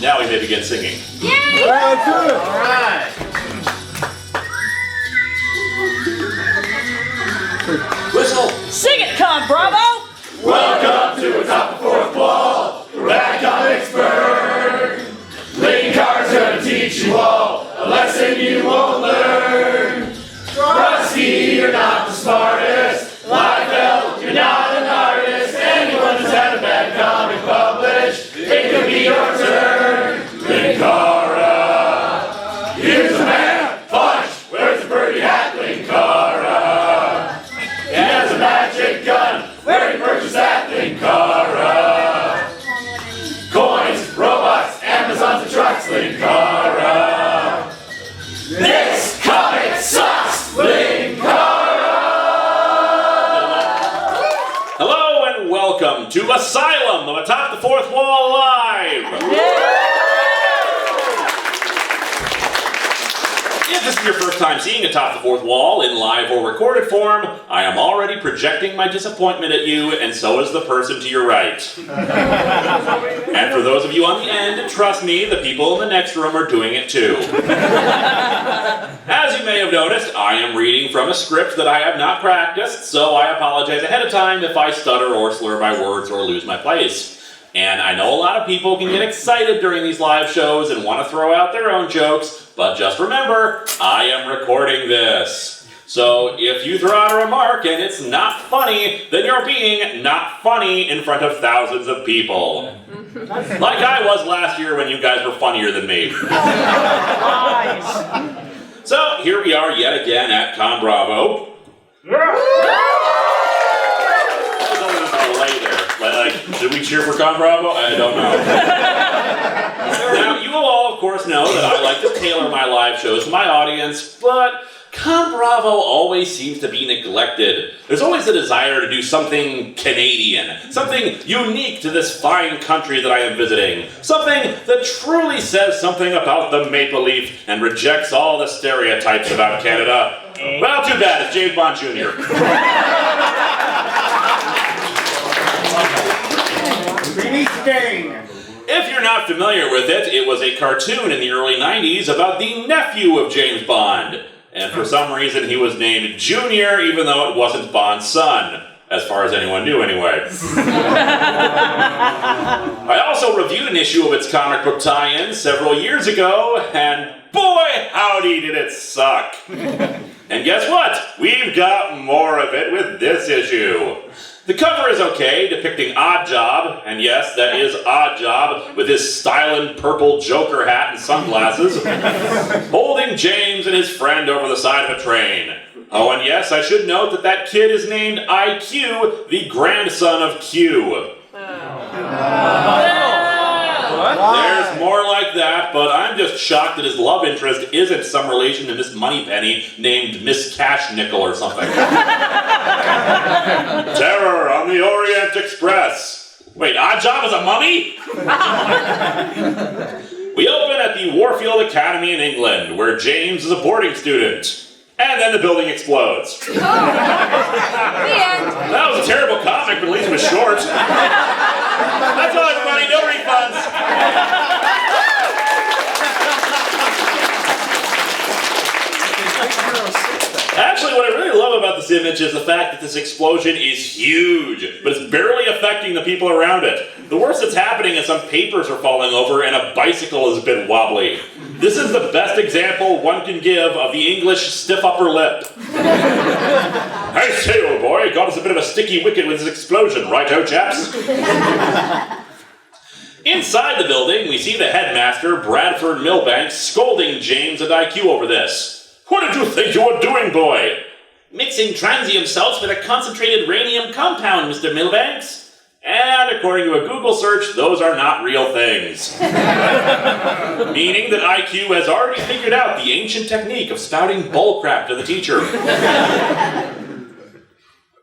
Now we may begin singing. Yay! That's it! All right. Whistle! Sing it, ConBravo! Welcome to Atop the Fourth Wall. We're back on Vicksburg. Linkara's gonna teach you all a lesson you won't learn. Rusty, you're not the smartest. Liefeld, you're not an artist. Anyone who's had a bad comic published, it could be your turn. Linkara, here's a man. Punch, where's the birdie hat? Linkara. He has a magic gun. Where he purchased that Linkara. Coins, robots, Amazons and trucks, Linkara. This comic sucks, Linkara. Hello and welcome to Asylum of Atop the Fourth Wall Live! If this is your first time seeing Atop the Fourth Wall in live or recorded form, I am already projecting my disappointment at you, and so is the person to your right. And for those of you on the end, trust me, the people in the next room are doing it too. As you may have noticed, I am reading from a script that I have not practiced, so I apologize ahead of time if I stutter or slur my words or lose my place. And I know a lot of people can get excited during these live shows and want to throw out their own jokes, but just remember, I am recording this. So if you throw out a remark and it's not funny, then you're being not funny in front of thousands of people. Like I was last year when you guys were funnier than me. So here we are yet again at ConBravo. Did we cheer for ConBravo? I don't know. Now, you will all, of course, know that I like to tailor my live shows to my audience, but ConBravo always seems to be neglected. There's always a desire to do something Canadian, something unique to this fine country that I am visiting, something that truly says something about the maple leaf and rejects all the stereotypes about Canada. Well, too bad, it's James Bond Jr. If you're not familiar with it, it was a cartoon in the early 90s about the nephew of James Bond. And for some reason he was named Junior, even though it wasn't Bond's son. As far as anyone knew, anyway. I also reviewed an issue of its comic book tie-in several years ago, and boy, howdy did it suck. And guess what? We've got more of it with this issue. The cover is okay, depicting Oddjob, and yes, that is Oddjob, with his stylin' purple Joker hat and sunglasses, holding James and his friend over the side of a train. Oh, and yes, I should note that that kid is named IQ, the grandson of Q. There's more like that, but I'm just shocked that his love interest isn't some relation to Miss Moneypenny named Miss Cash Nickel or something. Terror on the Orient Express. Wait, Oddjob is a mummy? We open at the Warfield Academy in England, where James is a boarding student. And then the building explodes. The end. That was a terrible comic, but at least it was short. That's all, everybody. No refunds. Actually, what I really love about this image is the fact that this explosion is huge, but it's barely affecting the people around it. The worst that's happening is some papers are falling over and a bicycle is a bit wobbly. This is the best example one can give of the English stiff upper lip. I say, old boy, got us a bit of a sticky wicket with this explosion, right-o, chaps? Inside the building, we see the headmaster, Bradford Milbanks, scolding James and IQ over this. What did you think you were doing, boy? Mixing transium salts with a concentrated rhenium compound, Mr. Milbanks. And according to a Google search, those are not real things. Meaning that IQ has already figured out the ancient technique of spouting bullcrap to the teacher.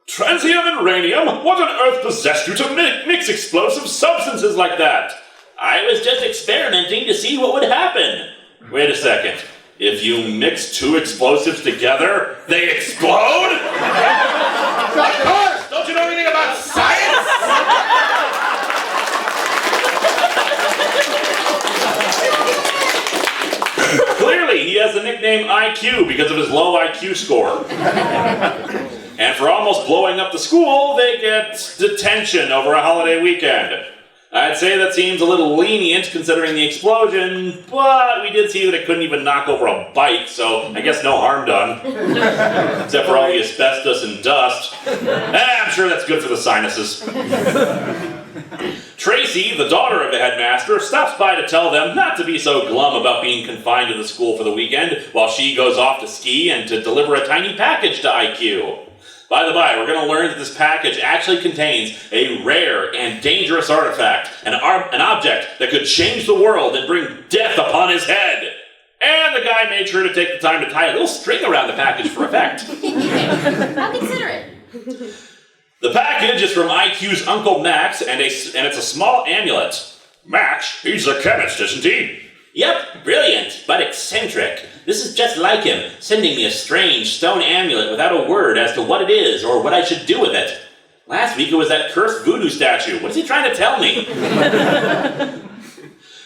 Transium and rhenium? What on earth possessed you to mix explosive substances like that? I was just experimenting to see what would happen. Wait a second. If you mix two explosives together, they explode? Of course! Don't you know anything about science? nickname IQ because of his low IQ score. And for almost blowing up the school, they get detention over a holiday weekend. I'd say that seems a little lenient considering the explosion, but we did see that it couldn't even knock over a bike, so I guess no harm done. Except for all the asbestos and dust. I'm sure that's good for the sinuses. Tracy, the daughter of the headmaster, stops by to tell them not to be so glum about being confined to the school for the weekend while she goes off to ski and to deliver a tiny package to IQ. By the by, we're going to learn that this package actually contains a rare and dangerous artifact, an object that could change the world and bring death upon his head. And the guy made sure to take the time to tie a little string around the package for effect. How considerate. The package is from IQ's Uncle Max, and it's a small amulet. Max? He's a chemist, isn't he? Yep, brilliant, but eccentric. This is just like him, sending me a strange stone amulet without a word as to what it is or what I should do with it. Last week it was that cursed voodoo statue. What is he trying to tell me?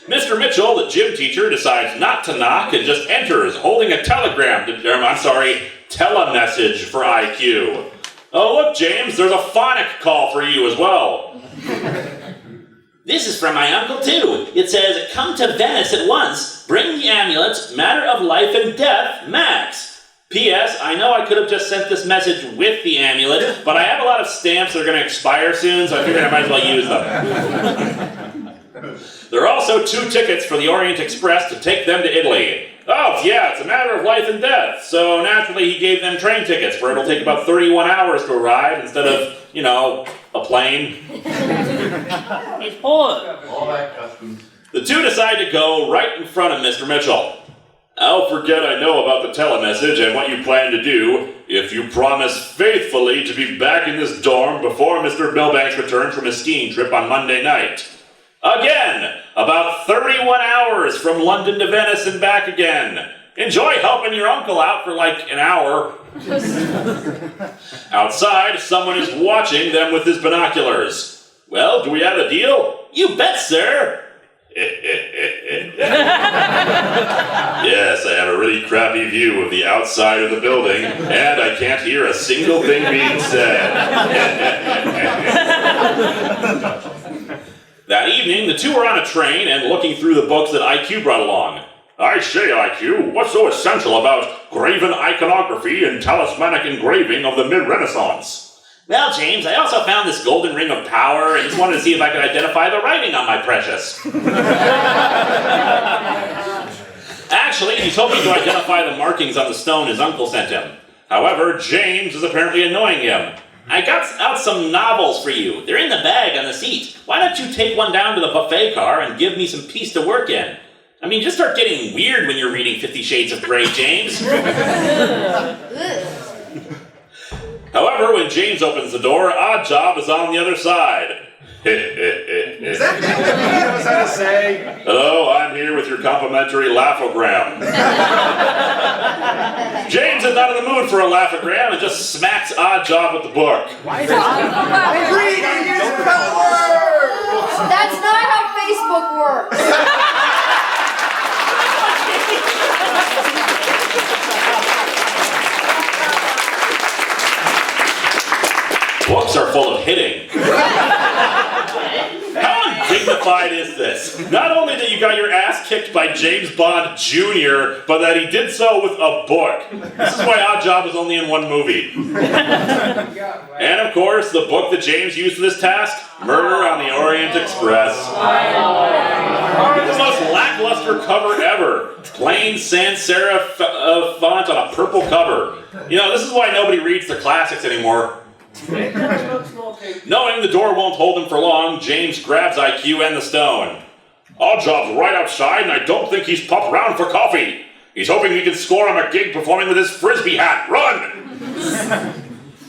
Mr. Mitchell, the gym teacher, decides not to knock and just enters, holding a telemessage for IQ. Oh, look, James, there's a phonic call for you as well. This is from my uncle, too. It says, come to Venice at once. Bring the amulet, matter of life and death, Max. P.S. I know I could have just sent this message with the amulet, but I have a lot of stamps that are going to expire soon, so I figured I might as well use them. There are also 2 tickets for the Orient Express to take them to Italy. Oh, yeah, it's a matter of life and death. So naturally he gave them train tickets where it'll take about 31 hours to arrive instead of, a plane. It's poor. All that customs. The 2 decide to go right in front of Mr. Mitchell. I'll forget I know about the telemessage and what you plan to do if you promise faithfully to be back in this dorm before Mr. Milbanks returns from his skiing trip on Monday night. Again, about 31 hours from London to Venice and back again. Enjoy helping your uncle out for like an hour. Outside, someone is watching them with his binoculars. Well, do we have a deal? You bet, sir. Yes, I have a really crappy view of the outside of the building, and I can't hear a single thing being said. That evening, the 2 were on a train and looking through the books that IQ brought along. I say, IQ, what's so essential about graven iconography and talismanic engraving of the mid-Renaissance? Well, James, I also found this golden ring of power and just wanted to see if I could identify the writing on my precious. Actually, he's hoping to identify the markings on the stone his uncle sent him. However, James is apparently annoying him. I got out some novels for you. They're in the bag on the seat. Why don't you take one down to the buffet car and give me some peace to work in? I mean, just start getting weird when you're reading 50 Shades of Grey, James. However, when James opens the door, Oddjob is on the other side. Is that the only thing he knows how to say? Hello, I'm here with your complimentary laughogram. James is not in the mood for a laughogram and just smacks Oddjob with the book. Why is it Reading is power! That's not how Facebook works. Books are full of hitting. How undignified is this? Not only that you got your ass kicked by James Bond Jr., but that he did so with a book. This is why Oddjob is only in one movie. And of course, the book that James used for this task, Murder on the Orient Express. The most lackluster cover ever. Plain sans serif font on a purple cover. This is why nobody reads the classics anymore. Knowing the door won't hold him for long, James grabs IQ and the stone. Oddjob's right outside, and I don't think he's popped round for coffee. He's hoping he can score him a gig performing with his frisbee hat. Run!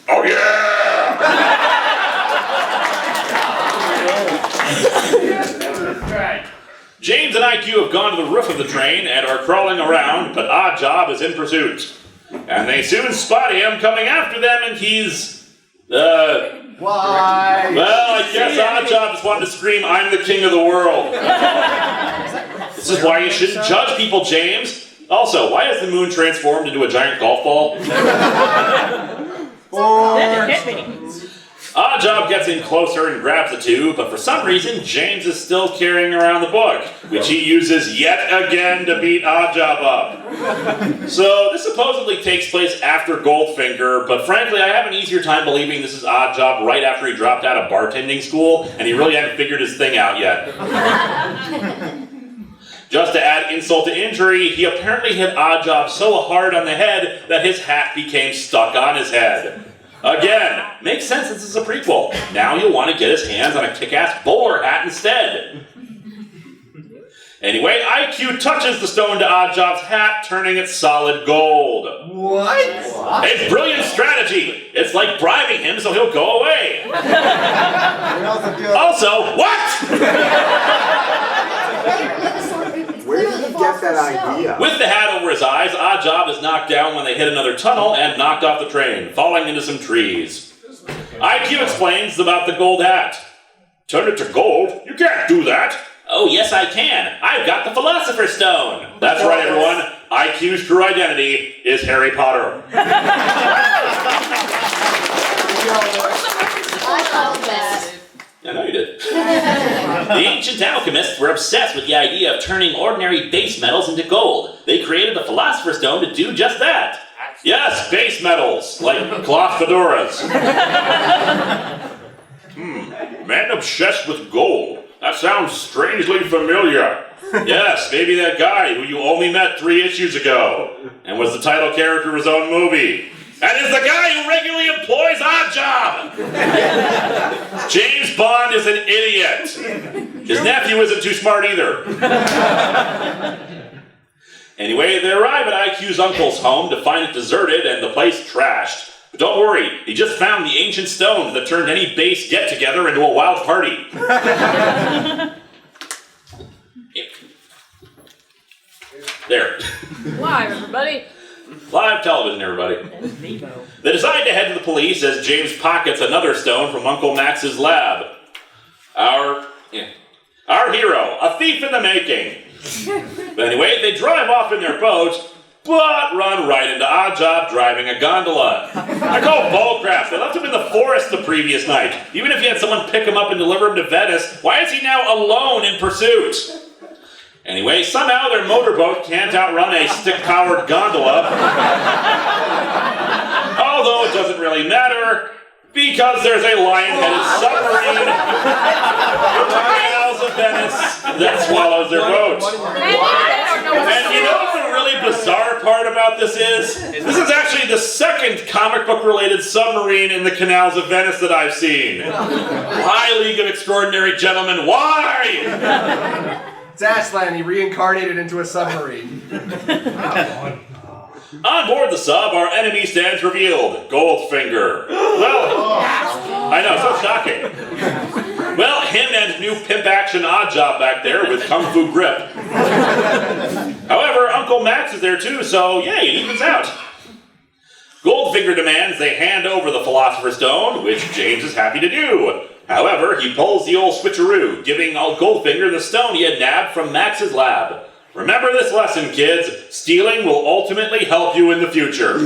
Oh yeah! James and IQ have gone to the roof of the train and are crawling around, but Oddjob is in pursuit. And they soon spot him coming after them, and he's... Why? Well, I guess Oddjob just wanted to scream, I'm the king of the world. This is why you shouldn't judge people, James. Also, why is the moon transformed into a giant golf ball? Hit me. Oddjob gets in closer and grabs the tube, but for some reason, James is still carrying around the book, which he uses yet again to beat Oddjob up. So, this supposedly takes place after Goldfinger, but frankly, I have an easier time believing this is Oddjob right after he dropped out of bartending school, and he really hadn't figured his thing out yet. Just to add insult to injury, he apparently hit Oddjob so hard on the head that his hat became stuck on his head. Again, makes sense since it's a prequel. Now you'll want to get his hands on a kick-ass bowler hat instead. Anyway, IQ touches the stone to Oddjob's hat, turning it solid gold. What? A brilliant strategy! It's like bribing him so he'll go away. Also, what? Where did he get that idea? With the hat over his eyes, Oddjob is knocked down when they hit another tunnel and knocked off the train, falling into some trees. IQ explains about the gold hat. Turn it to gold? You can't do that. Oh, yes, I can. I've got the Philosopher's Stone. That's right, everyone. IQ's true identity is Harry Potter. I thought that. I know you did. The ancient alchemists were obsessed with the idea of turning ordinary base metals into gold. They created the Philosopher's Stone to do just that. Yes, base metals, like cloth fedoras. Man obsessed with gold. That sounds strangely familiar. Yes, maybe that guy who you only met 3 issues ago and was the title character of his own movie. And is the guy who regularly employs Oddjob! James Bond is an idiot! His nephew isn't too smart either. Anyway, they arrive at IQ's uncle's home to find it deserted and the place trashed. But don't worry, he just found the ancient stones that turned any base get-together into a wild party. There. Live, everybody. Live television, everybody. They decide to head to the police as James pockets another stone from Uncle Max's lab. Our hero, a thief in the making. But anyway, they drive off in their boat, but run right into Oddjob driving a gondola. I call bullcrap. They left him in the forest the previous night. Even if you had someone pick him up and deliver him to Venice, why is he now alone in pursuit? Anyway, somehow their motorboat can't outrun a stick-powered gondola. Although it doesn't really matter, because there's a lion-headed submarine in the canals of Venice that swallows their boat. And you know what the really bizarre part about this is? This is actually the second comic book-related submarine in the canals of Venice that I've seen. Why, League of Extraordinary Gentlemen, why? It's Aslan, he reincarnated into a submarine. On board the sub, our enemy stands revealed, Goldfinger. Well, I know, so shocking. Well, him and new pimp action Oddjob back there with Kung Fu grip. However, Uncle Max is there too, so yay, it evens out. Goldfinger demands they hand over the Philosopher's Stone, which James is happy to do. However, he pulls the old switcheroo, giving old Goldfinger the stone he had nabbed from Max's lab. Remember this lesson, kids. Stealing will ultimately help you in the future.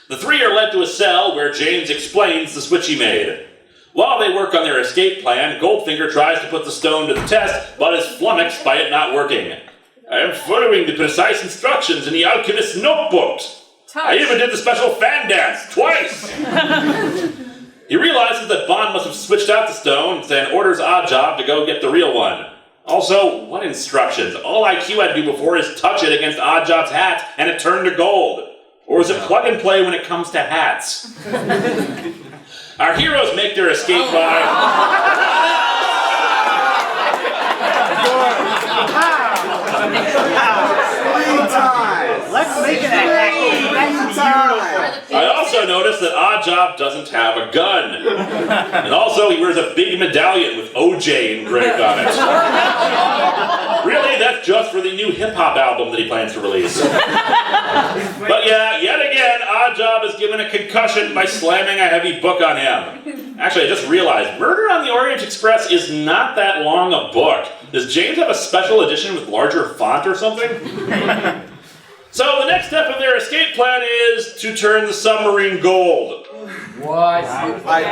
The 3 are led to a cell where James explains the switch he made. While they work on their escape plan, Goldfinger tries to put the stone to the test, but is flummoxed by it not working. I am following the precise instructions in the alchemist's notebooks. I even did the special fan dance twice. He realizes that Bond must have switched out the stones and orders Oddjob to go get the real one. Also, what instructions? All IQ had to do before is touch it against Oddjob's hat and it turned to gold. Or is it plug and play when it comes to hats? Our heroes make their escape by... Let's make it a I also noticed that Oddjob doesn't have a gun. And also, he wears a big medallion with OJ engraved on it. Really, that's just for the new hip-hop album that he plans to release. But yeah, yet again, Oddjob is given a concussion by slamming a heavy book on him. Actually, I just realized, Murder on the Orient Express is not that long a book. Does James have a special edition with larger font or something? So the next step of their escape plan is to turn the submarine gold. What? Like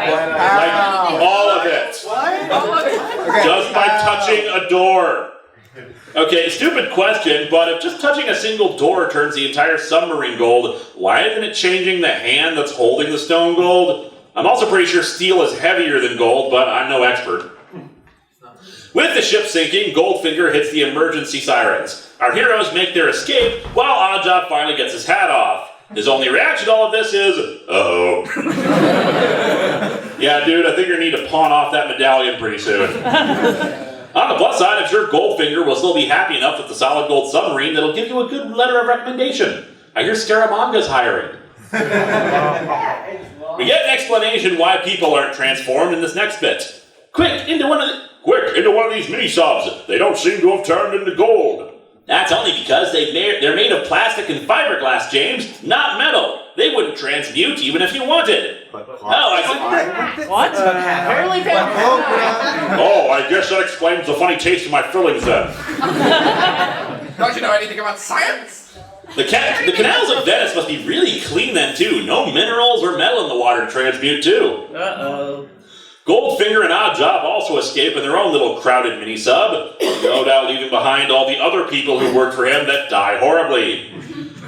all of it. Just by touching a door. Okay, stupid question, but if just touching a single door turns the entire submarine gold, why isn't it changing the hand that's holding the stone gold? I'm also pretty sure steel is heavier than gold, but I'm no expert. With the ship sinking, Goldfinger hits the emergency sirens. Our heroes make their escape, while Oddjob finally gets his hat off. His only reaction to all of this is, uh-oh. Yeah, dude, I think you're going to need to pawn off that medallion pretty soon. On the plus side, I'm sure Goldfinger will still be happy enough with the solid gold submarine that'll give you a good letter of recommendation. I hear Scaramanga's hiring. We get an explanation why people aren't transformed in this next bit. Quick, into one of these mini-subs. They don't seem to have turned into gold. That's only because they're made of plastic and fiberglass, James, not metal. They wouldn't transmute even if you wanted. What? Barely found Oh, I guess that explains the funny taste of my fillings then. Don't you know anything about science? The canals of Venice must be really clean then too. No minerals or metal in the water to transmute too. Uh-oh. Goldfinger and Oddjob also escape in their own little crowded mini-sub, no doubt leaving behind all the other people who worked for him that die horribly.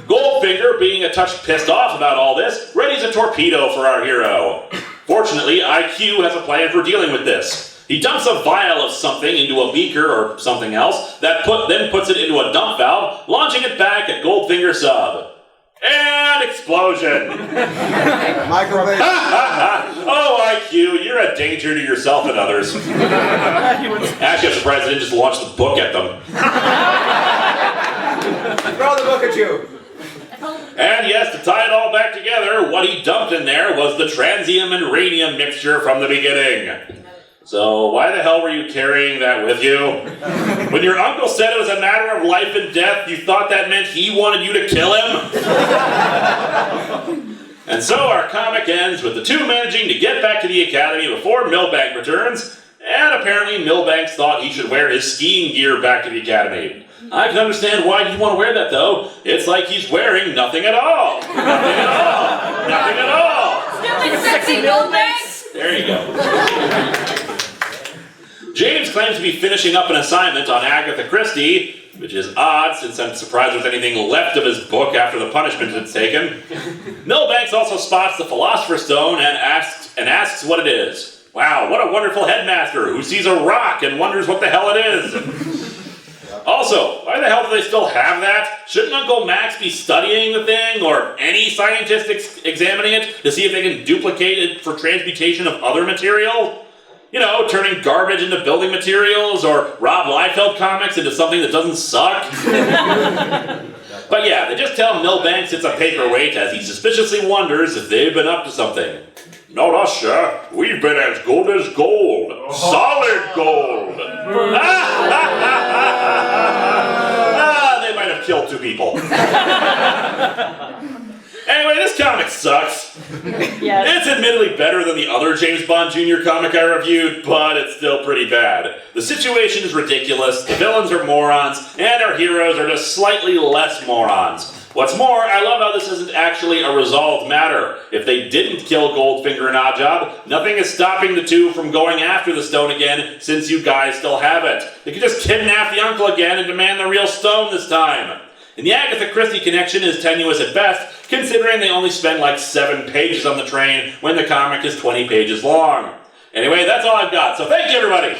Goldfinger, being a touch pissed off about all this, readies a torpedo for our hero. Fortunately, IQ has a plan for dealing with this. He dumps a vial of something into a beaker or something else, that then puts it into a dump valve, launching it back at Goldfinger's sub. And explosion! Microwave. Oh, IQ, you're a danger to yourself and others. Actually, I'm surprised I didn't just launch the book at them. Throw the book at you. And yes, to tie it all back together, what he dumped in there was the transium and radium mixture from the beginning. So why the hell were you carrying that with you? When your uncle said it was a matter of life and death, you thought that meant he wanted you to kill him? And so our comic ends with the two managing to get back to the academy before Milbank returns, and apparently Milbanks thought he should wear his skiing gear back to the academy. I can understand why he'd want to wear that though. It's like he's wearing nothing at all. Nothing at all. Nothing at all. Stupid sexy Milbanks! There you go. James claims to be finishing up an assignment on Agatha Christie, which is odd since I'm surprised there's anything left of his book after the punishment it's taken. Milbanks also spots the Philosopher's Stone and asks what it is. Wow, what a wonderful headmaster who sees a rock and wonders what the hell it is. Also, why the hell do they still have that? Shouldn't Uncle Max be studying the thing, or any scientist examining it to see if they can duplicate it for transmutation of other material? You know, turning garbage into building materials, or Rob Liefeld comics into something that doesn't suck. But yeah, they just tell Milbanks it's a paperweight as he suspiciously wonders if they've been up to something. Not us, sir. We've been as good as gold. Solid gold. They might have killed two people. Anyway, this comic sucks. Yes. It's admittedly better than the other James Bond Jr. comic I reviewed, but it's still pretty bad. The situation is ridiculous, the villains are morons, and our heroes are just slightly less morons. What's more, I love how this isn't actually a resolved matter. If they didn't kill Goldfinger and Oddjob, nothing is stopping the two from going after the stone again, since you guys still have it. They could just kidnap the uncle again and demand the real stone this time. And the Agatha Christie connection is tenuous at best, considering they only spend like 7 pages on the train when the comic is 20 pages long. Anyway, that's all I've got, so thank you everybody!